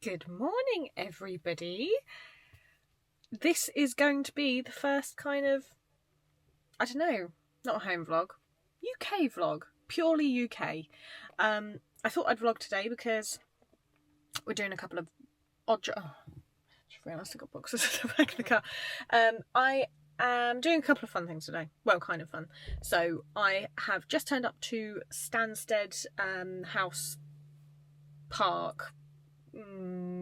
Good morning, everybody. This is going to be the first kind of, I don't know, not a home vlog, UK vlog, purely UK. I thought I'd vlog today because we're doing a couple of odd jobs. Oh, I just realised I got boxes at the back of the car. I am doing a couple of fun things today. Well, kind of fun. So I have just turned up to Stansted House Park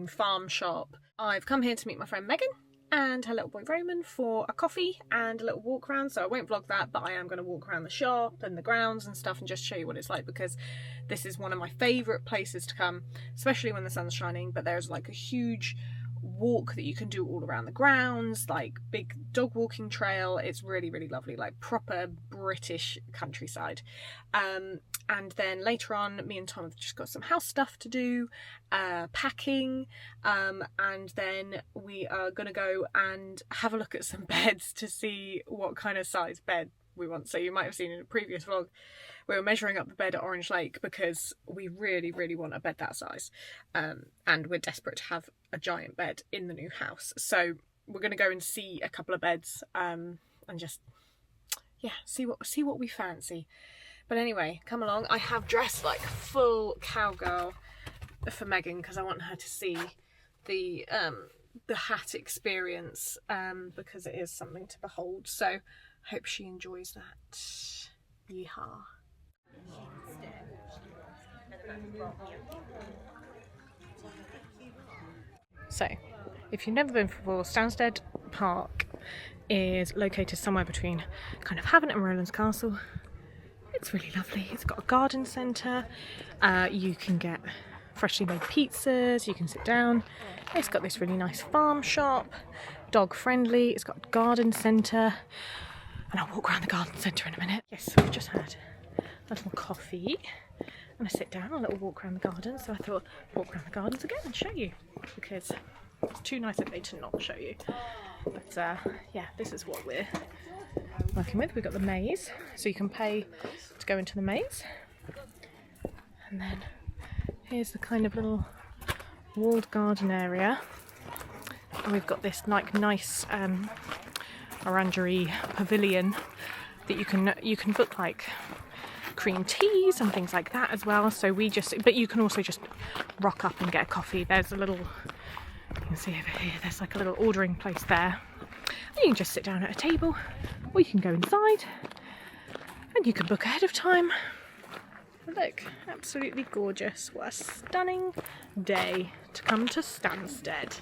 farm shop. I've come here to meet my friend Megan and her little boy Roman for a coffee and a little walk around, so I won't vlog that, but I am going to walk around the shop and the grounds and stuff and just show you what it's like, because this is one of my favourite places to come, especially when the sun's shining. But there's like a huge walk that you can do all around the grounds, like big dog walking trail. It's really, really lovely, like proper British countryside. And then later on, me and Tom have just got some house stuff to do, packing, and then we are going to go and have a look at some beds to see what kind of size bed we want. So you might have seen in a previous vlog, we were measuring up the bed at Orange Lake because we really, really want a bed that size, and we're desperate to have a giant bed in the new house. So we're going to go and see a couple of beds, and just, yeah, see what we fancy. But anyway, come along. I have dressed like full cowgirl for Megan because I want her to see the hat experience, because it is something to behold. So hope she enjoys that. Yeehaw. So, if you've never been before, Stansted Park is located somewhere between kind of Havant and Rowlands Castle. It's really lovely. It's got a garden centre. You can get freshly made pizzas. You can sit down. It's got this really nice farm shop, dog friendly. It's got a garden centre, and I'll walk around the garden centre in a minute. Yes, we've just had a little coffee and a sit down, a little walk around the garden. So I thought walk around the gardens again and show you, because it's too nice a day to not show you. But yeah, this is what we're working with. We've got the maze, so you can pay to go into the maze, and then here's the kind of little walled garden area, and we've got this like nice orangery pavilion that you can book like cream teas and things like that as well. So but you can also just rock up and get a coffee. There's a little, you can see over here, there's like a little ordering place there. You can just sit down at a table, or you can go inside and you can book ahead of time. Look, absolutely gorgeous. What a stunning day to come to Stansted.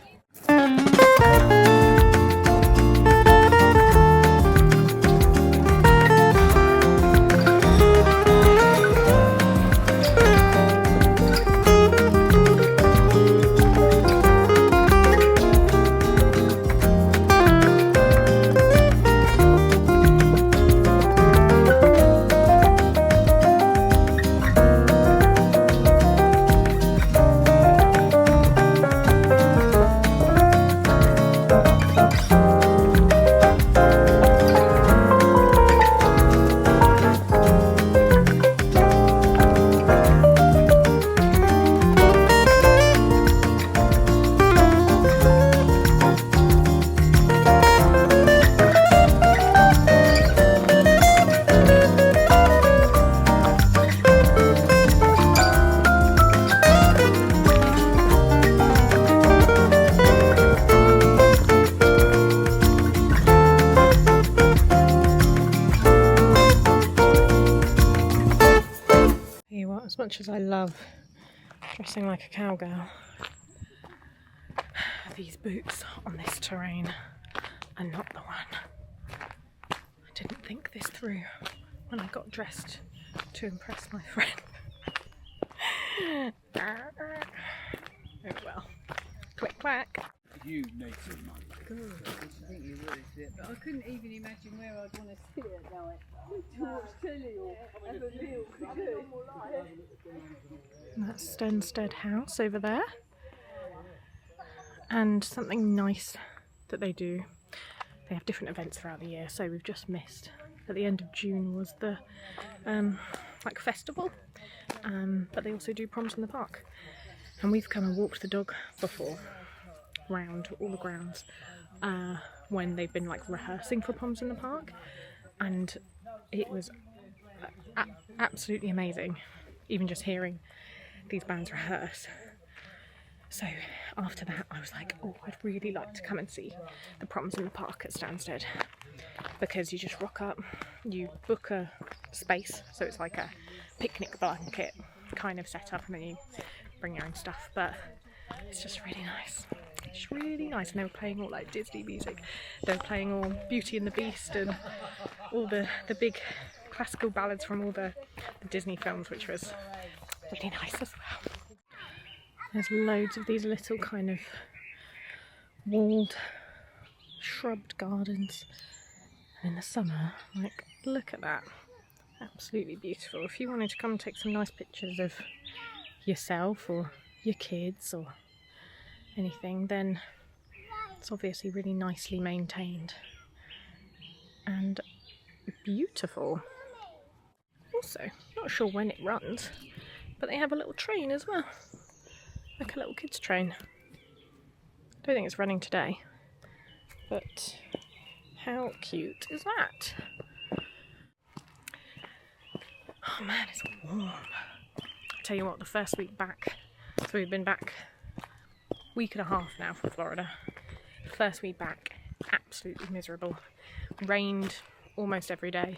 As much as I love dressing like a cowgirl, these boots on this terrain are not the one. I didn't think this through when I got dressed to impress my friend. Oh well. Click clack. You need some money. Good. I think you would, but I couldn't even imagine where I'd want to sit at night. To watch telly or have a meal. That's Stansted House over there. And something nice that they do, they have different events throughout the year, so we've just missed. At the end of June was the like festival, but they also do proms in the park. And we've come and walked the dog before round all the grounds when they've been like rehearsing for Proms in the Park, and it was absolutely amazing, even just hearing these bands rehearse. So after that I was like, oh, I'd really like to come and see the Proms in the Park at Stansted, because you just rock up, you book a space, so it's like a picnic blanket kind of setup, and then you bring your own stuff, but it's just really nice. It's really nice. And they were playing all like Disney music. They were playing all Beauty and the Beast and all the big classical ballads from all the Disney films, which was really nice as well. There's loads of these little kind of walled, shrubbed gardens. And in the summer, like, look at that. Absolutely beautiful. If you wanted to come and take some nice pictures of yourself or your kids or anything, then it's obviously really nicely maintained and beautiful. Also, not sure when it runs, but they have a little train as well, like a little kids train. I don't think it's running today, but how cute is that? Oh man, it's warm. I'll tell you what, the first week back, so we've been back week and a half now from Florida. First week back, absolutely miserable. Rained almost every day.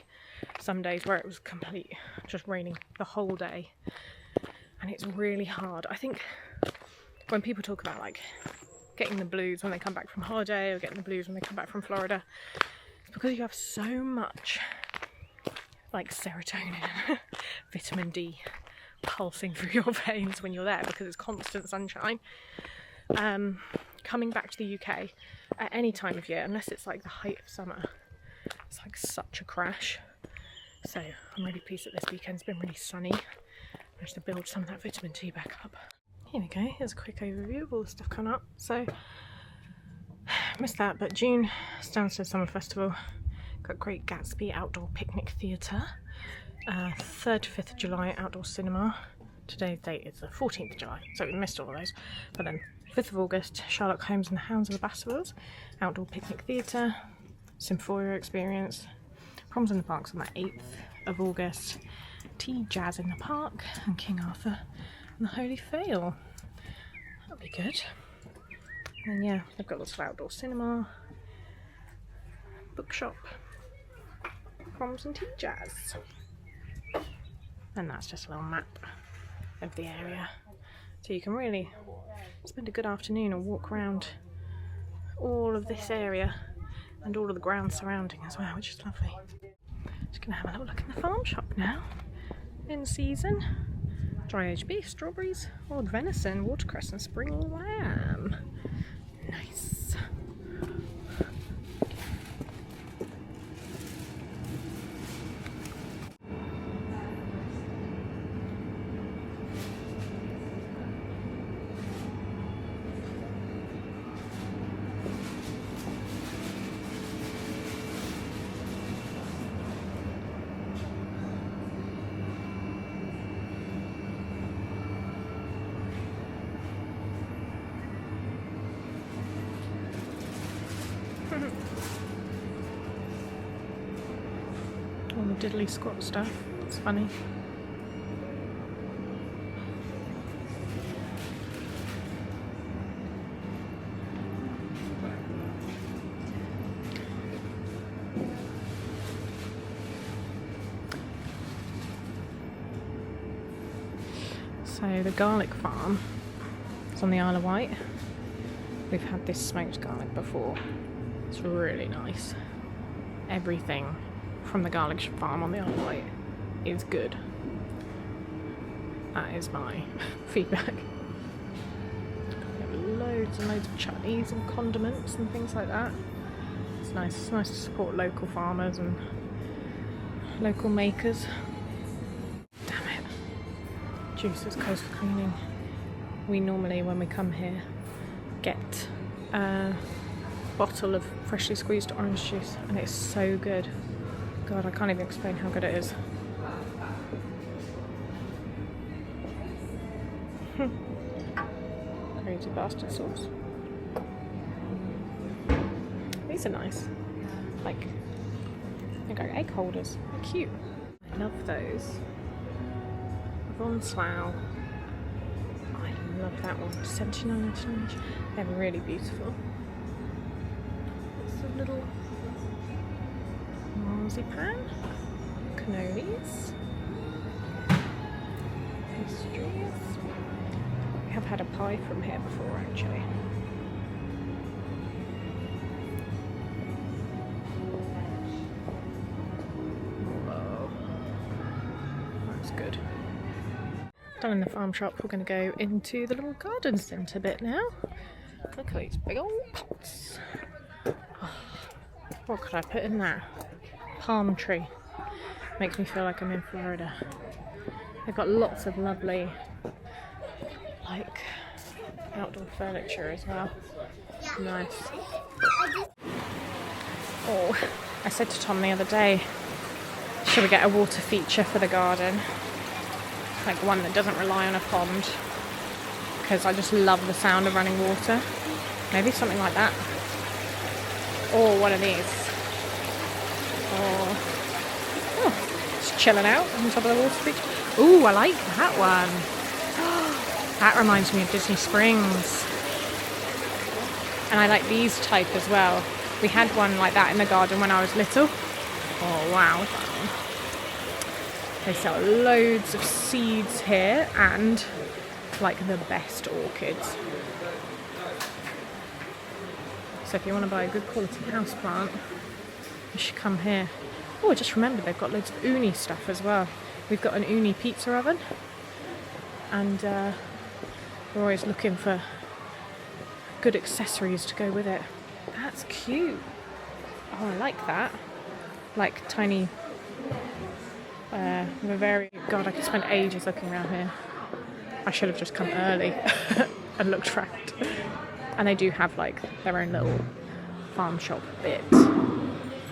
Some days where it was complete, just raining the whole day. And it's really hard. I think when people talk about like getting the blues when they come back from holiday or getting the blues when they come back from Florida, it's because you have so much like serotonin, vitamin D pulsing through your veins when you're there, because it's constant sunshine. Coming back to the UK at any time of year, unless it's like the height of summer, it's like such a crash. So I'm really pleased that this weekend's been really sunny. Managed to build some of that vitamin D back up. Here we go, here's a quick overview of all the stuff coming up. So, missed that, but June, Stansted Summer Festival, got Great Gatsby Outdoor Picnic Theatre, 3rd to 5th of July Outdoor Cinema. Today's date is the 14th of July, so we missed all of those. But then 5th of August, Sherlock Holmes and the Hounds of the Baskervilles, Outdoor Picnic Theatre, Symphoria Experience, Proms in the Parks on the 8th of August, Tea Jazz in the Park, and King Arthur and the Holy Fail. That'll be good. And yeah, they've got lots of outdoor cinema, bookshop, Proms and Tea Jazz. And that's just a little map of the area. So you can really spend a good afternoon and walk around all of this area and all of the grounds surrounding as well, which is lovely. Just gonna have a little look in the farm shop now. In season, dry aged beef, strawberries, old venison, watercress and spring lamb. Nice. All the diddly squat stuff. It's funny. So the garlic farm is on the Isle of Wight. We've had this smoked garlic before. It's really nice. Everything from the garlic farm on the Isle of Wight is good. That is my feedback. We have loads and loads of chutneys and condiments and things like that. It's nice. It's nice to support local farmers and local makers. Damn it. Juices Coast Cleaning. We normally, when we come here, get a bottle of freshly squeezed orange juice, and it's so good. God, I can't even explain how good it is. lazy bastard sauce. These are nice. Like, they're like egg holders. They're cute. I love those. Von Slough. I love that one. 79.99 each. They're really beautiful. It's a little marzipan. Cannolis. Pastries. We have had a pie from here before, actually. Whoa. That's good. Done in the farm shop, we're going to go into the little garden centre bit now. Look at these big old pots. Oh, what could I put in there? Palm tree. Makes me feel like I'm in Florida. They've got lots of lovely, like, outdoor furniture as well. Nice. Oh, I said to Tom the other day, should we get a water feature for the garden? Like one that doesn't rely on a pond, because I just love the sound of running water. Maybe something like that. Or one of these. Or just chilling out on top of the water feature. Ooh, I like that one. That reminds me of Disney Springs. And I like these type as well. We had one like that in the garden when I was little. Oh wow. They sell loads of seeds here and like the best orchids. So if you want to buy a good quality houseplant, you should come here. Oh, I just remembered they've got loads of uni stuff as well. We've got an uni pizza oven, and we're always looking for good accessories to go with it. That's cute. Oh, I like that. Like tiny God, I could spend ages looking around here. I should have just come early and looked around. And they do have like their own little farm shop bit,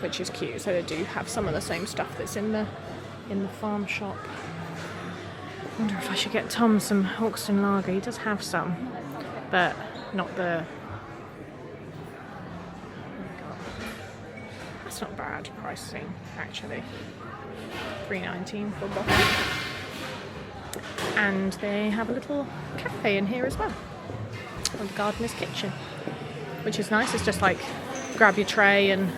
which is cute. So they do have some of the same stuff that's in the farm shop. I wonder if I should get Tom some Hawkston lager. He does have some, but not the... That's not bad pricing, actually. $3.19 for a bottle. And they have a little cafe in here as well, called Gardener's Kitchen, which is nice. It's just like grab your tray and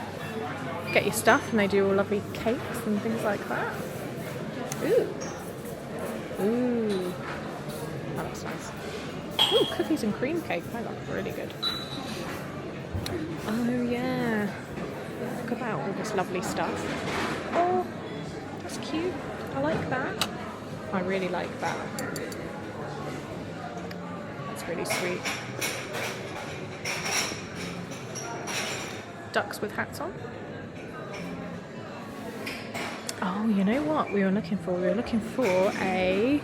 get your stuff, and they do all lovely cakes and things like that. Ooh. Ooh. That looks nice. Ooh, cookies and cream cake. That looks really good. Oh yeah. Look at that, all this lovely stuff. Oh, that's cute. I like that. I really like that. That's really sweet. Ducks with hats on. Oh, you know what we were looking for? We were looking for a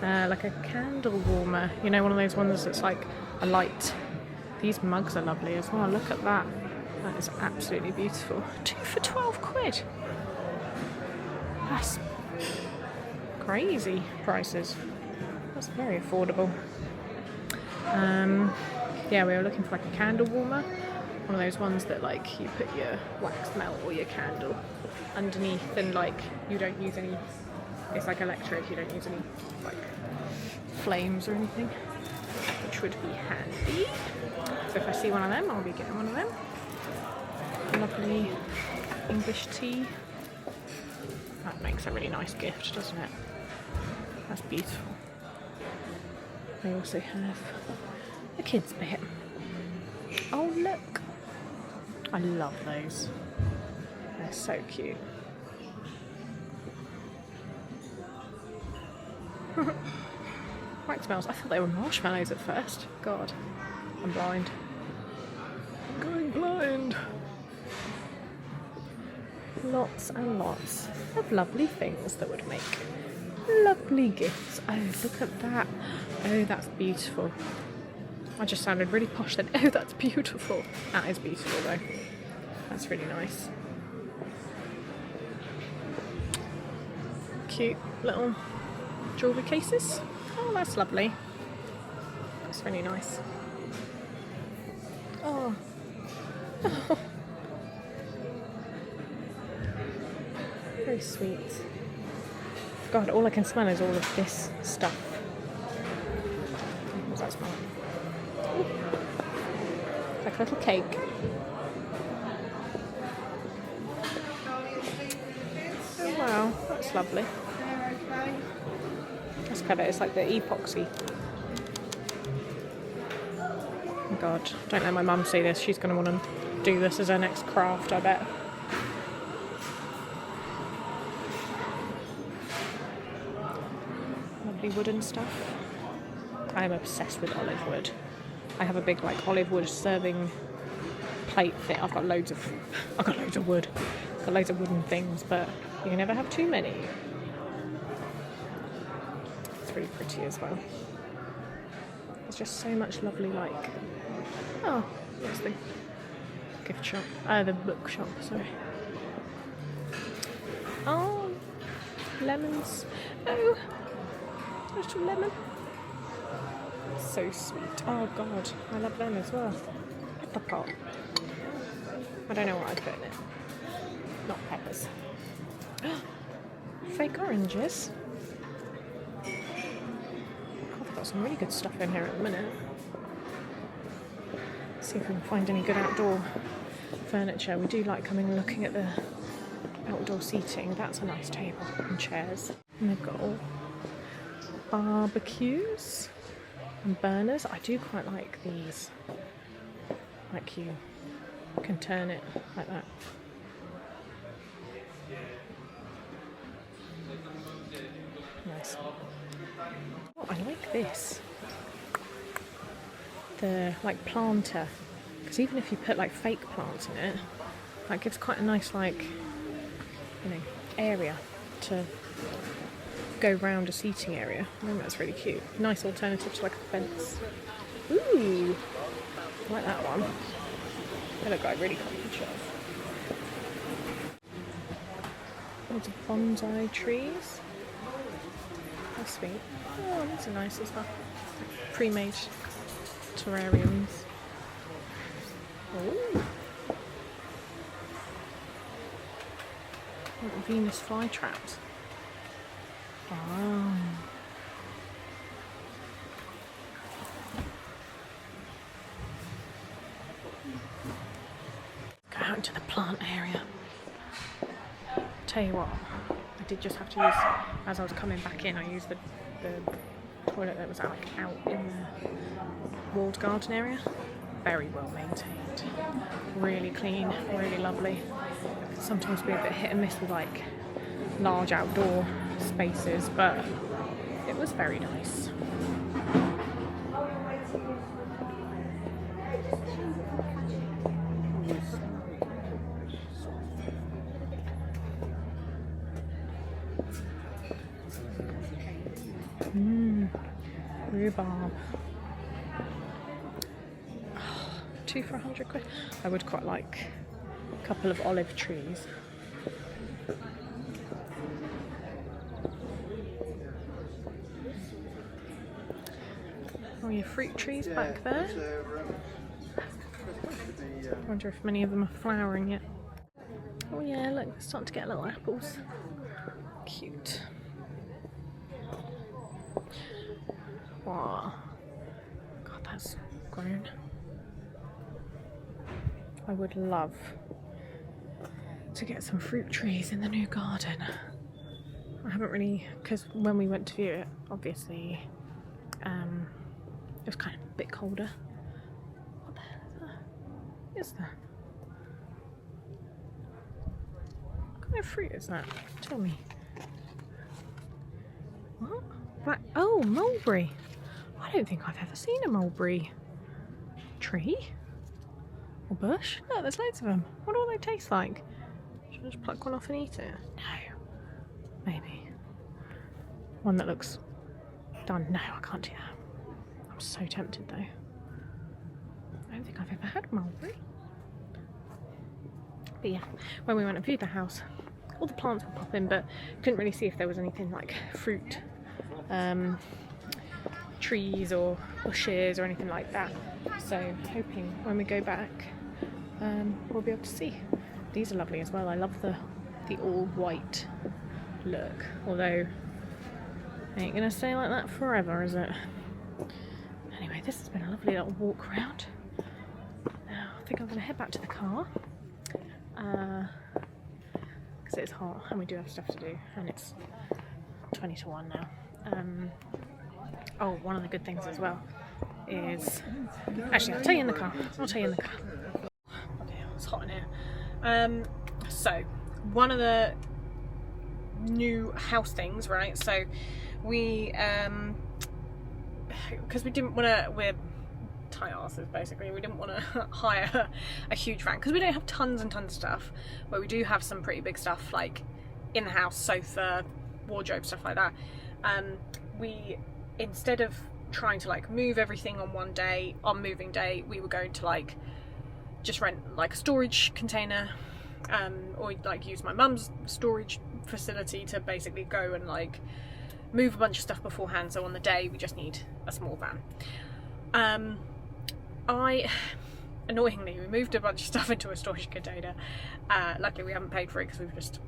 like a candle warmer. You know, one of those ones that's like a light. These mugs are lovely as well. Look at that. That is absolutely beautiful. 2 for £12. That's crazy prices. That's very affordable. Yeah, we were looking for like a candle warmer. One of those ones that like you put your wax melt or your candle underneath, and like you don't use any, it's like electric, you don't use any like flames or anything, which would be handy. So if I see one of them, I'll be getting one of them. Lovely English tea. That makes a really nice gift, doesn't it? That's beautiful. They also have a kids bit. Oh look! I love those. They're so cute. Wax smells. I thought they were marshmallows at first. God, I'm blind. I'm going blind. Lots and lots of lovely things that would make lovely gifts. Oh, look at that. Oh, that's beautiful. I just sounded really posh then. Oh, that's beautiful. That is beautiful though. That's really nice. Cute little jewellery cases. Oh, that's lovely. It's really nice. Oh. Very sweet. God, all I can smell is all of this stuff. What's that smell? Ooh. It's like a little cake. Oh wow, that's lovely. That's clever. It's like the epoxy. Oh God, don't let my mum see this. She's going to want to do this as her next craft, I bet. Lovely wooden stuff. I am obsessed with olive wood. I have a big like olive wood serving plate thing. I've got loads of wood. I've got loads of wooden things, but you can never have too many. It's really pretty as well. There's just so much lovely like. Oh, what's the gift shop? The book shop. Sorry. Oh, lemons. Oh, little lemon. So sweet. Oh God, I love them as well. Pepper pot. I don't know what I'd put in it. Not peppers. Fake oranges. God, they've got some really good stuff in here at the minute. See if we can find any good outdoor furniture. We do like coming and looking at the outdoor seating. That's a nice table and chairs. And they've got all barbecues and burners. I do quite like these. Like you can turn it like that. Nice. Oh, I like this. The like planter, because even if you put like fake plants in it, that gives quite a nice like, you know, area to go round a seating area. I think that's really cute. Nice alternative to like a fence. Ooh, I like that one. They look like really comfy chairs. Loads of bonsai trees. That's sweet. Oh, these are nice as well. Pre-made terrariums. Oh, little Venus flytraps. Oh. Go out into the plant area. Tell you what, I did just have to use, as I was coming back in, I used the toilet that was like out in the walled garden area. Very well maintained, really clean, really lovely. It can sometimes be a bit hit and miss with like large outdoor spaces, but it was very nice. Rhubarb. 2 for £100. I would quite like a couple of olive trees. Oh, your fruit trees back there. I wonder if many of them are flowering yet. Oh yeah, look, they're starting to get little apples. Cute. Wow. God, that's grown. I would love to get some fruit trees in the new garden. I haven't really, because when we went to view it, obviously, it was kind of a bit colder. What the hell is that? What kind of fruit is that? Tell me. What? Black? Oh, mulberry. I don't think I've ever seen a mulberry tree or bush. Look, there's loads of them. What do they taste like? Should I just pluck one off and eat it? No. Maybe. One that looks done. No, I can't do that. I'm so tempted though. I don't think I've ever had mulberry. But yeah, when we went and viewed the house, all the plants were popping, but couldn't really see if there was anything like fruit trees or bushes or anything like that. So hoping when we go back we'll be able to see. These are lovely as well. I love the all white look, although ain't gonna stay like that forever, is it? Anyway, this has been a lovely little walk around. Now I think I'm gonna head back to the car because it's hot and we do have stuff to do, and it's 20 to 1 now. Oh, one of the good things as well is, actually I'll tell you in the car. Okay, it's hot in here. So one of the new house things, right? So we because we didn't want to, we're tight asses basically, we didn't want to hire a huge van because we don't have tons and tons of stuff, but we do have some pretty big stuff like in the house, sofa, wardrobe, stuff like that. We, instead of trying to like move everything on one day, on moving day, we were going to like just rent like a storage container, or like use my mum's storage facility to basically go and like move a bunch of stuff beforehand, so on the day we just need a small van. Annoyingly, we moved a bunch of stuff into a storage container. Luckily we haven't paid for it because we've just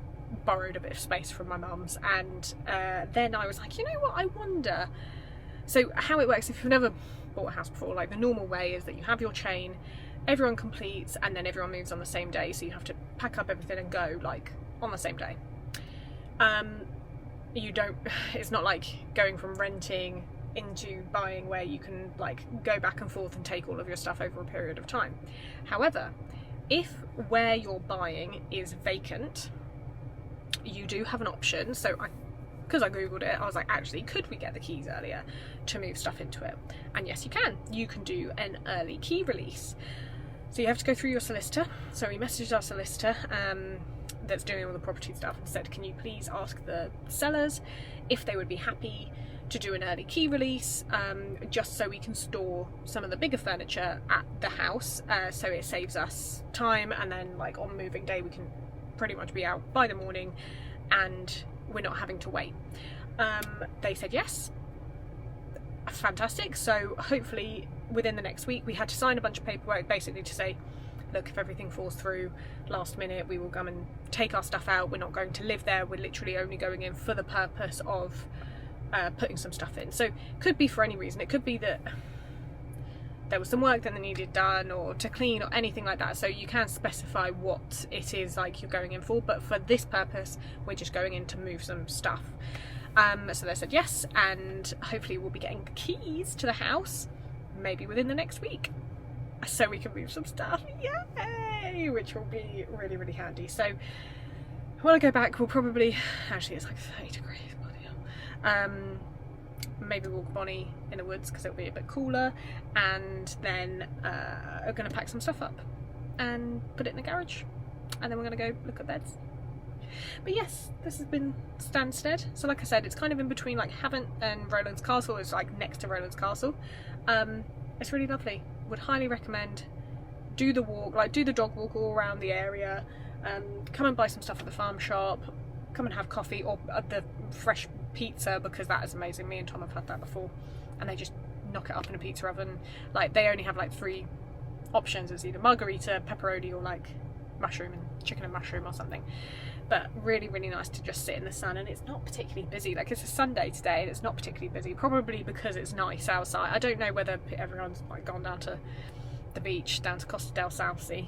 borrowed a bit of space from my mum's, and then I was like, you know what, I wonder, so how it works if you've never bought a house before, like the normal way is that you have your chain, everyone completes, and then everyone moves on the same day, so you have to pack up everything and go like on the same day. You don't, it's not like going from renting into buying where you can like go back and forth and take all of your stuff over a period of time. However, if where you're buying is vacant, you do have an option. So because I googled it, I was like, actually, could we get the keys earlier to move stuff into it? And yes, you can. You can do an early key release. So you have to go through your solicitor. So we messaged our solicitor that's doing all the property stuff and said, can you please ask the sellers if they would be happy to do an early key release, just so we can store some of the bigger furniture at the house, so it saves us time, and then like on moving day we can pretty much be out by the morning and we're not having to wait. They said yes. Fantastic. So hopefully within the next week, we had to sign a bunch of paperwork basically to say, look, if everything falls through last minute, we will come and take our stuff out. We're not going to live there. We're literally only going in for the purpose of putting some stuff in. So could be for any reason. It could be that there was some work that they needed done, or to clean, or anything like that. So you can specify what it is like you're going in for, but for this purpose we're just going in to move some stuff. So they said yes, and hopefully we'll be getting the keys to the house maybe within the next week, so we can move some stuff. Yay! Which will be really, really handy. So when I go back, we'll probably, actually it's like 30 degrees, bloody hell. Maybe walk Bonnie in the woods because it'll be a bit cooler, and then we're going to pack some stuff up and put it in the garage, and then we're going to go look at beds. But yes, this has been Stansted. So like I said, it's kind of in between like Havant and Rowlands Castle. It's like next to Rowlands Castle. It's really lovely. Would highly recommend. Do the walk, like do the dog walk all around the area. Come and buy some stuff at the farm shop. Come and have coffee, or the fresh pizza, because that is amazing. Me and Tom have had that before, and they just knock it up in a pizza oven. Like they only have like 3 options. It's either margarita, pepperoni, or like mushroom and chicken and mushroom or something. But really, really nice to just sit in the sun, and it's not particularly busy. Like it's a Sunday today and it's not particularly busy, probably because it's nice outside. I don't know whether everyone's like gone down to the beach, down to Costa del Southsea,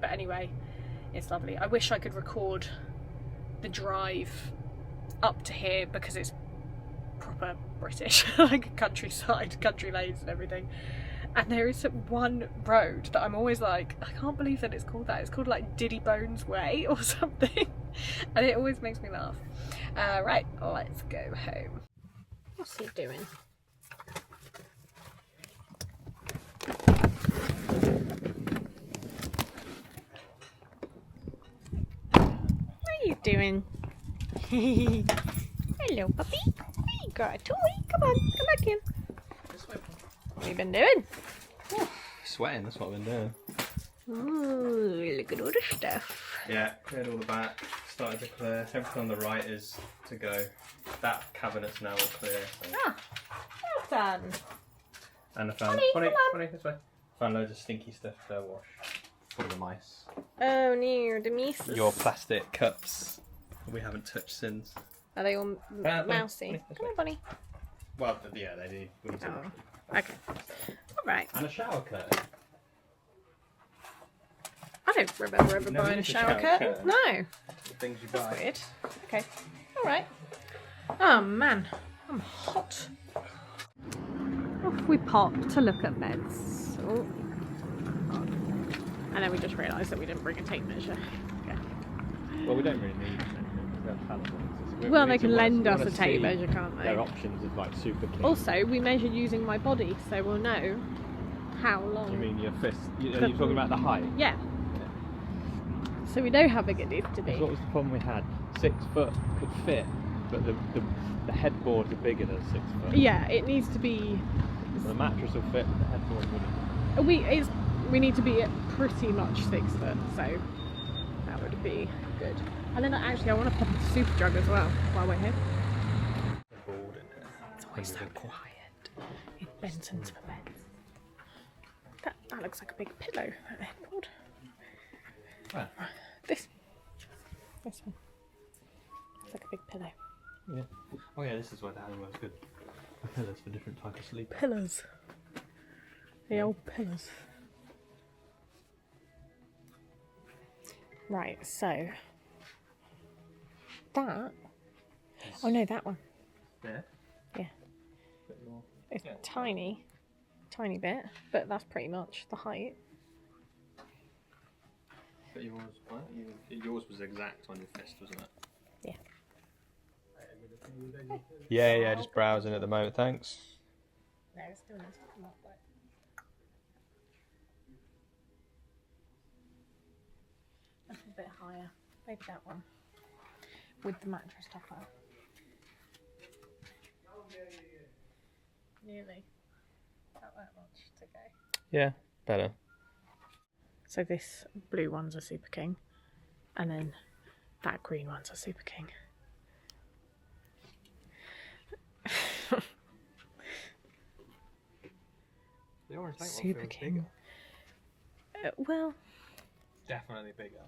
but anyway, it's lovely. I wish I could record the drive up to here because it's proper British, like countryside, country lanes and everything. And there is one road that I'm always like, I can't believe that it's called that. It's called like Diddy Bones Way or something. And it always makes me laugh. Right, let's go home. What's he doing? What are you doing? Hello, puppy. You got a toy. Come on, come back in. What have you been doing? Oh, sweating, that's what I've been doing. Ooh, look at all the stuff. Yeah, cleared all the back, started to clear. Everything on the right is to go. That cabinet's now all clear. So. Ah, done. And I found Honey, come on. this way. Found loads of stinky stuff to wash for the mice. Oh no, the mice. Your plastic cups we haven't touched since. Are they all mousy? Bunny, Come on, bunny. Well, yeah, they need. We need to wash them. Okay. All right. And a shower curtain. I don't remember ever Never buying a used a shower shower curtain. curtain. No. The things you That's buy. weird. Okay. All right. Oh man, I'm hot. Off we pop to look at beds. Oh. And then we just realised that we didn't bring a tape measure. Yeah. Well, we don't really need anything. We have panels. Well, they can lend us a tape measure, can't they? Their options of like super clean. Also, we measured using my body, so we'll know how long. You mean your fist? Are you talking about the height? Yeah. So we know how big it needs to be. What was the problem we had? 6 foot could fit, but the headboards are bigger than 6 foot. Yeah, it needs to be. So the mattress will fit, but the headboard wouldn't. We need to be at pretty much 6 foot, so that would be good. And then actually, I want to pop a super jug as well while we're here. It's always so quiet in Benson's for beds. That looks like a big pillow. That headboard. Where? This one. It's like a big pillow. Yeah. Oh yeah, this is where the animal is good. The pillars for different types of sleep. Pillars. The old pillars. Right, so that. Oh no, that one. There? Yeah. Bit more. It's tiny bit, but that's pretty much the height. But yours was exact on your fist, wasn't it? Yeah. Yeah, just browsing at the moment, thanks. No, it still needs to come up though. That's a bit higher. Maybe that one. With the mattress topper. Nearly. Not that much to go. Yeah, better. So this blue one's a Super King. And then that green one's a Super King. The orange tank Super feels King. bigger. Well, Definitely bigger.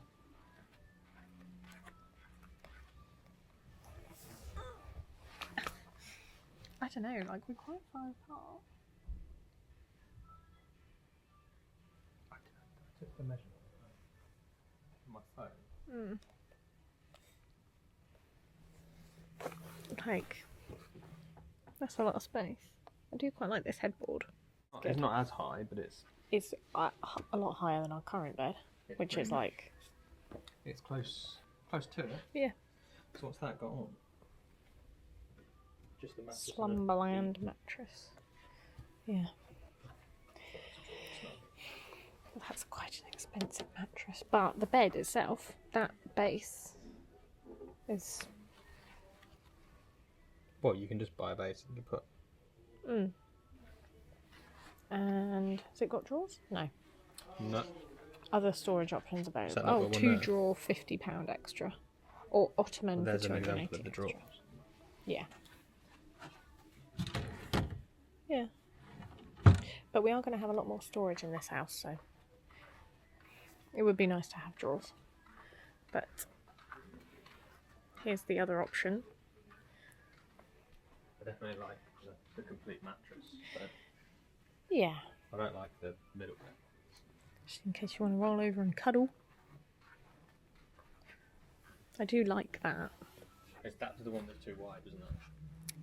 I don't know, like we're quite far apart. I took the measurement on my phone. Like, that's a lot of space. I do quite like this headboard. It's not as high, but it's A lot higher than our current bed, which is like... It's close to it. Yeah. So what's that got on? Just the mattress. Slumberland mattress. Yeah. That's quite an expensive mattress. But the bed itself, that base is... Well, you can just buy a base and you put... And has it got drawers? No. No. Other storage options available. So I've got Oh, one 2 there. drawer, £50 extra. Or Ottoman for There's an 280 example of the extra. drawers. Yeah. Yeah. But we are going to have a lot more storage in this house, so it would be nice to have drawers. But here's the other option. I definitely like the complete mattress, but Yeah. I don't like the middle bit. Just in case you want to roll over and cuddle. I do like that. That's the one that's too wide, isn't it?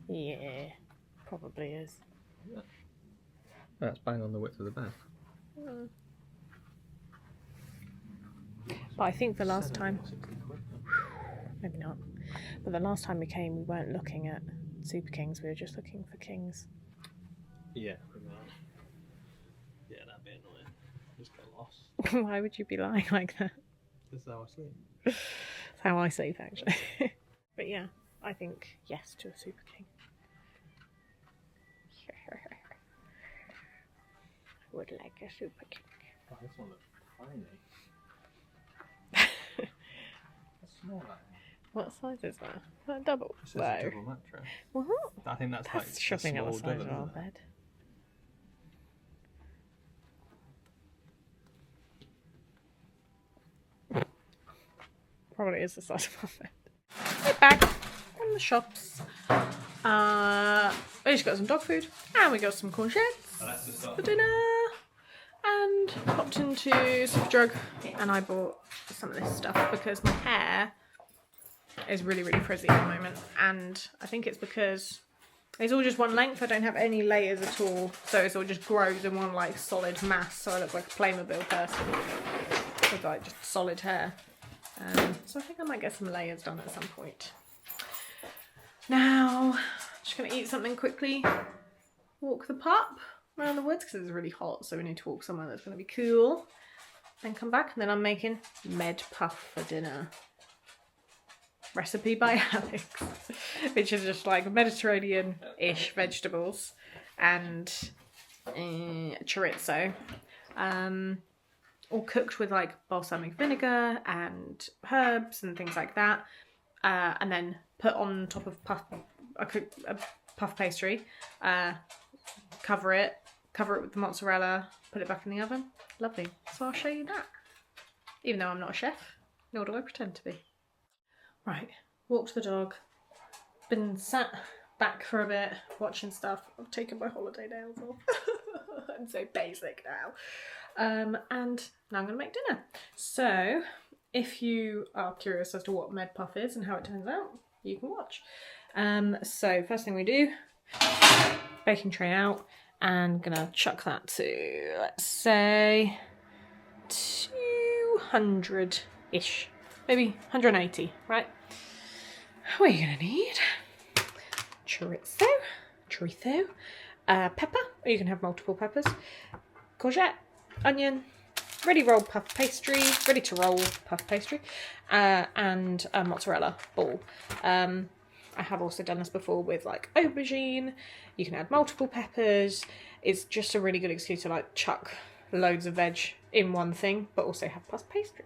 Yeah. Probably is. That's bang on the width of the bed. But I think the last time... Maybe not. But the last time we came, we weren't looking at Super Kings, we were just looking for Kings. Yeah, pretty much. Yeah, that'd be annoying. Just get lost. Why would you be lying like that? This is how I sleep. That's how I sleep, actually. But yeah, I think yes to a Super King. I would like a Super King. Oh, this one looks tiny. That's smaller. What size is that? Is that a double? It's just a double mattress. What? I think that's like Shopping a at the small size double, of our isn't it? bed. Probably is the size of our bed. We're back from the shops. We just got some dog food and we got some courgettes for dinner. And popped into Superdrug and I bought some of this stuff because my hair is really, really frizzy at the moment. And I think it's because it's all just one length. I don't have any layers at all. So it's all just grows in one like solid mass. So I look like a Playmobil person with like just solid hair. So I think I might get some layers done at some point. Now, just going to eat something quickly. Walk the pup around the woods because it's really hot, so we need to walk somewhere that's going to be cool. Then come back, and then I'm making med puff for dinner. Recipe by Alex, which is just like Mediterranean-ish vegetables and chorizo, all cooked with like balsamic vinegar and herbs and things like that, and then put on top of a puff pastry. Cover it with the mozzarella, put it back in the oven. Lovely. So I'll show you that. Even though I'm not a chef, nor do I pretend to be. Right, walked the dog, been sat back for a bit, watching stuff. I've taken my holiday nails off. I'm so basic now. And now I'm going to make dinner. So, if you are curious as to what med puff is and how it turns out, you can watch. So, first thing we do, baking tray out, and gonna chuck that to, let's say, 200-ish, maybe 180, right? What are you gonna need? Chorizo, pepper, or you can have multiple peppers, courgette, onion, ready to roll puff pastry, and a mozzarella ball. I have also done this before with like aubergine. You can add multiple peppers. It's just a really good excuse to like chuck loads of veg in one thing, but also have puff pastry.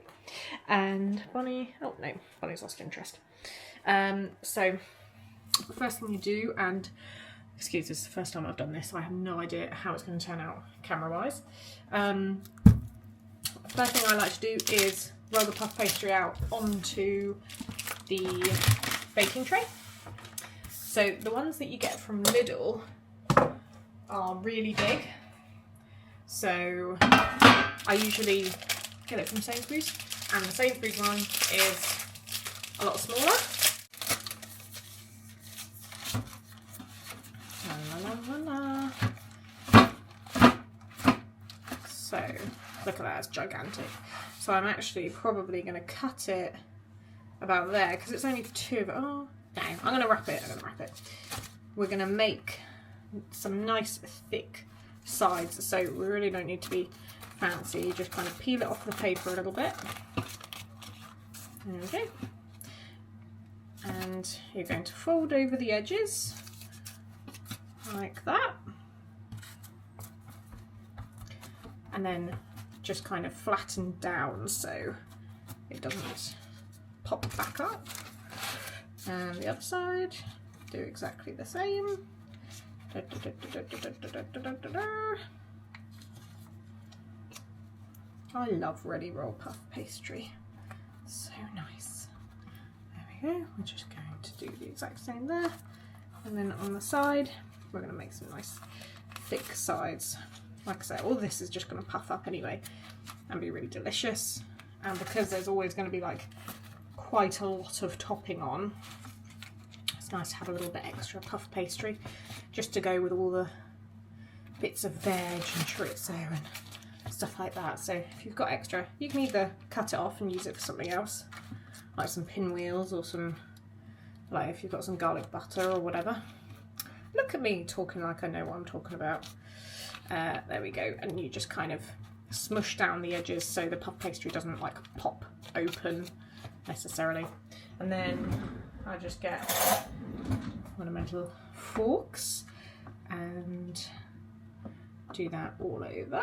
And Bonnie's lost interest. So the first thing you do, and excuse this is the first time I've done this, so I have no idea how it's going to turn out camera-wise. First thing I like to do is roll the puff pastry out onto the baking tray. So the ones that you get from Lidl are really big. So I usually get it from Sainsbury's, and the Sainsbury's one is a lot smaller. So look at that, it's gigantic. So I'm actually probably going to cut it about there because it's only two of it. Oh no, I'm going to wrap it. We're going to make some nice thick sides, so we really don't need to be fancy. You just kind of peel it off the paper a little bit. There we go. And you're going to fold over the edges like that. And then just kind of flatten down so it doesn't pop back up. And the other side, do exactly the same. I love ready roll puff pastry. So nice. There we go. We're just going to do the exact same there. And then on the side, we're going to make some nice thick sides. Like I said, all this is just going to puff up anyway and be really delicious. And because there's always going to be like quite a lot of topping on, it's nice to have a little bit extra puff pastry just to go with all the bits of veg and chorizo and stuff like that. So if you've got extra, you can either cut it off and use it for something else, like some pinwheels or some, like if you've got some garlic butter or whatever. Look at me talking like I know what I'm talking about. There we go. And you just kind of smush down the edges so the puff pastry doesn't like pop open necessarily. And then I just get ornamental forks and do that all over.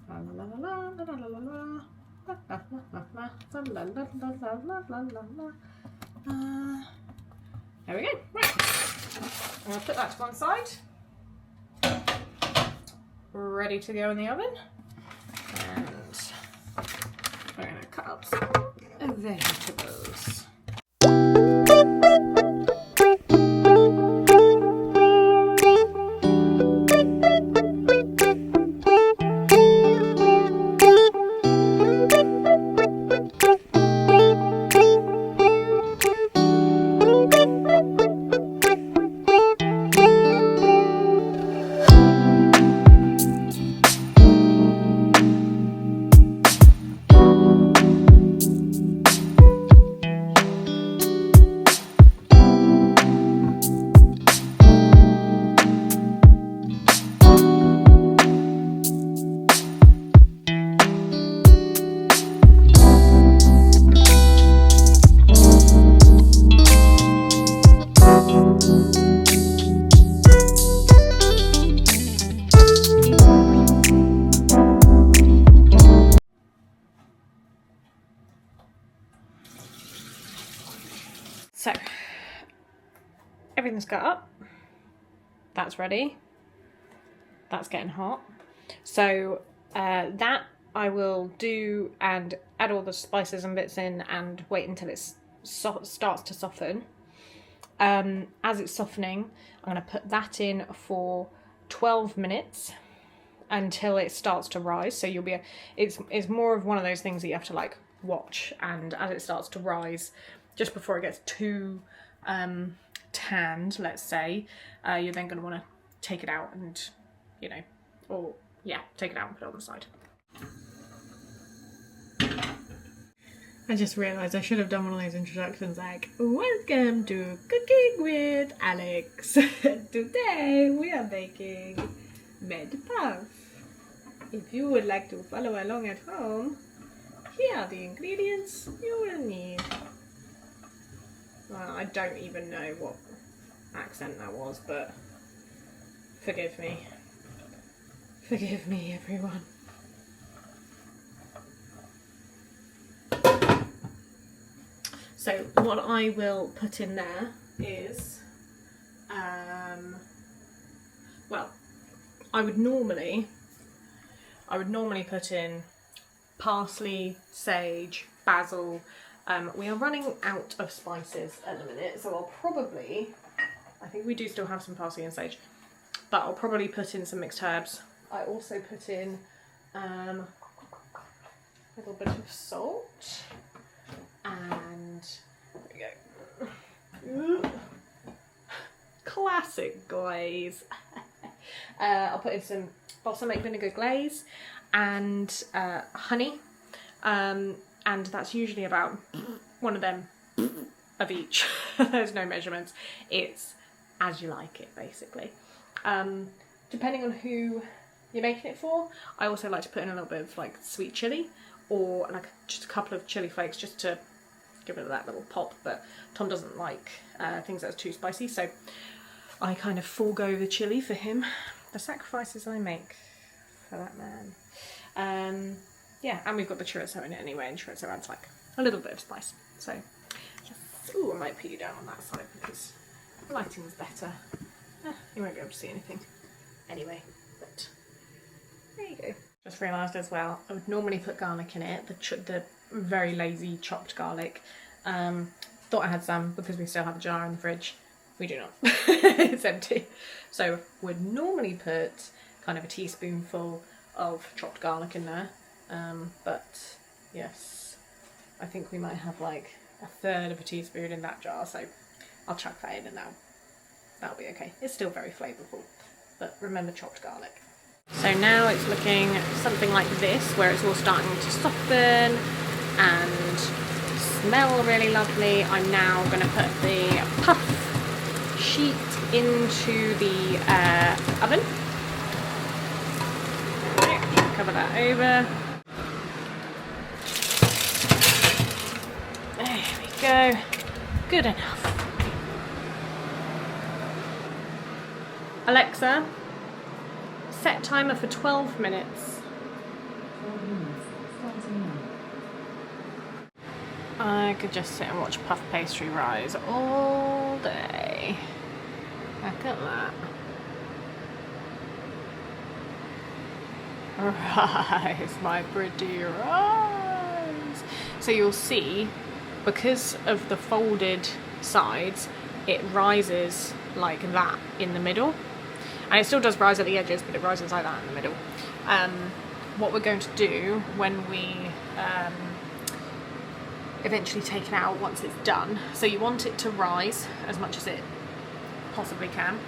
La la la la la la la la There we go. Right. I'm going to put that to one side. Ready to go in the oven. And we're going to cut up some vegetables. So, everything's cut up. That's ready. That's getting hot. So, that I will do and add all the spices and bits in and wait until it starts to soften. As it's softening, I'm going to put that in for 12 minutes until it starts to rise. So you'll be, it's more of one of those things that you have to like watch, and as it starts to rise, just before it gets too tanned, let's say, you're then going to want to take it out and, you know, or yeah, take it out and put it on the side. I just realised I should have done one of those introductions like, welcome to Cooking with Alex. Today we are making med puff. If you would like to follow along at home, here are the ingredients you will need. Well, I don't even know what accent that was, but forgive me. Forgive me, everyone. So what I will put in there is, well, I would normally put in parsley, sage, basil. We are running out of spices at the minute, so I'll probably, I think we do still have some parsley and sage, but I'll probably put in some mixed herbs. I also put in a little bit of salt, and there we go. Classic glaze. I'll put in some balsamic vinegar glaze and honey, and that's usually about one of them of each. There's no measurements. It's as you like it, basically. Depending on who you're making it for, I also like to put in a little bit of like sweet chilli, or like just a couple of chili flakes just to give it that little pop, but Tom doesn't like things that are too spicy, so I kind of forego the chili for him. The sacrifices I make for that man. Yeah, and we've got the chorizo in it anyway, and chorizo adds like a little bit of spice. So, ooh, I might put you down on that side because the lighting is better. You won't be able to see anything anyway, but there you go. Just realised as well, I would normally put garlic in it, the very lazy chopped garlic. Thought I had some because we still have a jar in the fridge. We do not. It's empty. So would normally put kind of a teaspoonful of chopped garlic in there. But yes, I think we might have like a third of a teaspoon in that jar, so I'll chuck that in and that'll be okay. It's still very flavourful, but remember chopped garlic. So now it's looking something like this, where it's all starting to soften and smell really lovely. I'm now going to put the puff sheet into the oven. Cover that over. There we go. Good enough. Alexa, set timer for 12 minutes. 12 minutes. Starting now. I could just sit and watch puff pastry rise all day. Look at that. Rise, my pretty rise. So you'll see, because of the folded sides, it rises like that in the middle. And it still does rise at the edges, but it rises like that in the middle. What we're going to do when we eventually take it out once it's done, so you want it to rise as much as it possibly can.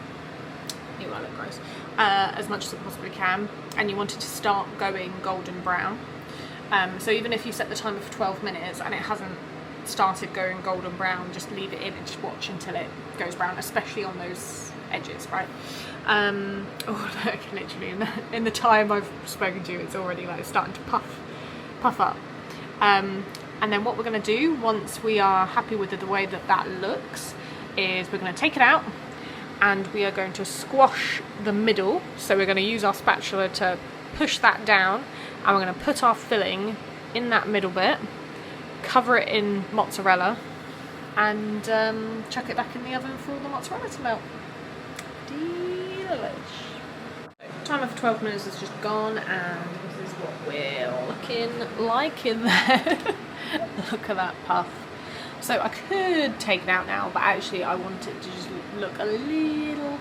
Ew, I look gross. As much as it possibly can, and you want it to start going golden brown. So even if you set the timer for 12 minutes and it hasn't started going golden brown, just leave it in and just watch until it goes brown, especially on those edges, right? Oh look, literally in the time I've spoken to you, it's already like starting to puff up. And then what we're going to do once we are happy with the way that looks is we're going to take it out and we are going to squash the middle. So we're going to use our spatula to push that down, and we're going to put our filling in that middle bit, cover it in mozzarella, and chuck it back in the oven for the mozzarella to melt. Delish. Timer for 12 minutes has just gone, and this is what we're looking like in there. Look at that puff. So I could take it out now, but actually I want it to just look a little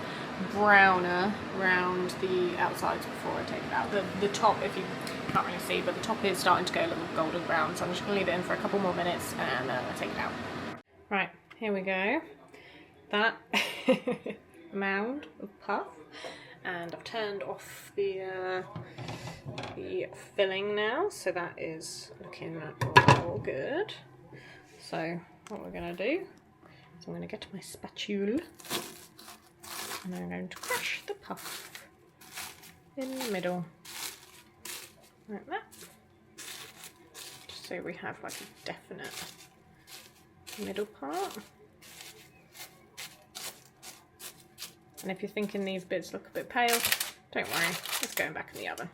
browner around the outsides before I take it out. The top, if you can't really see, but the top is starting to go a little golden brown, so I'm just going to leave it in for a couple more minutes and take it out. Right, here we go. That mound of puff, and I've turned off the filling now, so that is looking all good. So what we're going to do is I'm going to get my spatula and I'm going to crush the puff in the middle, like that, just so we have like a definite middle part. And if you're thinking these bits look a bit pale, don't worry, it's going back in the oven.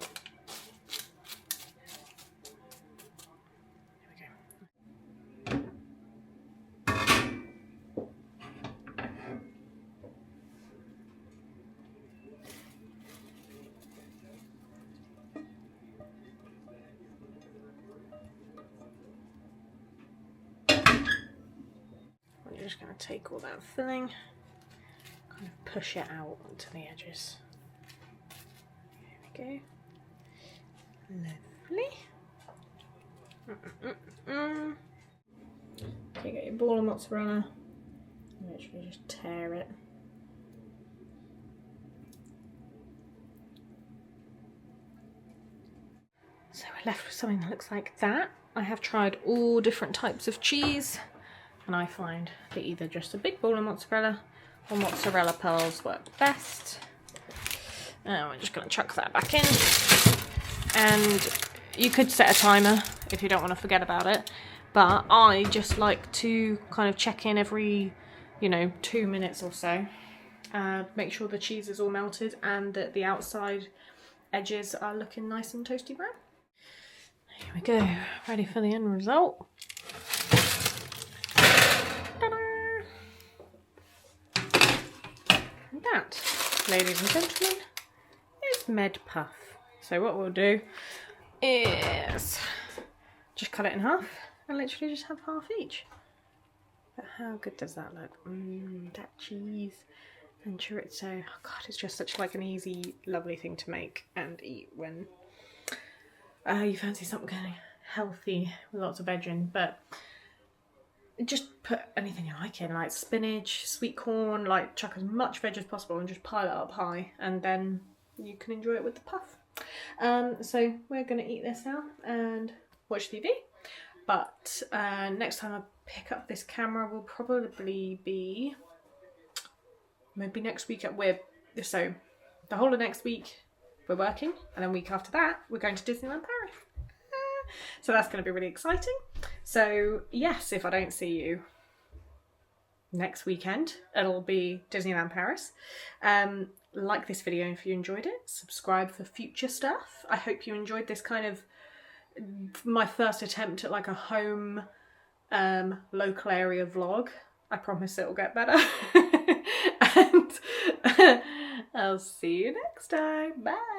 I'm just going to take all that filling, kind of push it out onto the edges. There we go. Lovely. Okay, get your ball of mozzarella and literally just tear it. So we're left with something that looks like that. I have tried all different types of cheese, and I find that either just a big ball of mozzarella or mozzarella pearls work best. And we're just going to chuck that back in. And you could set a timer if you don't want to forget about it, but I just like to kind of check in every, 2 minutes or so. Make sure the cheese is all melted and that the outside edges are looking nice and toasty brown. Here we go, ready for the end result. And that, ladies and gentlemen, is Med Puff. So what we'll do is just cut it in half and literally just have half each. But how good does that look? That cheese and chorizo. Oh God, it's just such like an easy, lovely thing to make and eat when you fancy something healthy with lots of veg in. But just put anything you like in, like spinach, sweet corn, like chuck as much veg as possible and just pile it up high, and then you can enjoy it with the puff. So we're going to eat this now and watch TV. But next time I pick up this camera will probably be maybe next week so the whole of next week we're working, and then week after that we're going to Disneyland Paris. So that's going to be really exciting. So yes, if I don't see you next weekend, it'll be Disneyland Paris. Like this video if you enjoyed it, subscribe for future stuff. I hope you enjoyed this kind of my first attempt at like a home local area vlog. I promise it'll get better. And I'll see you next time. Bye.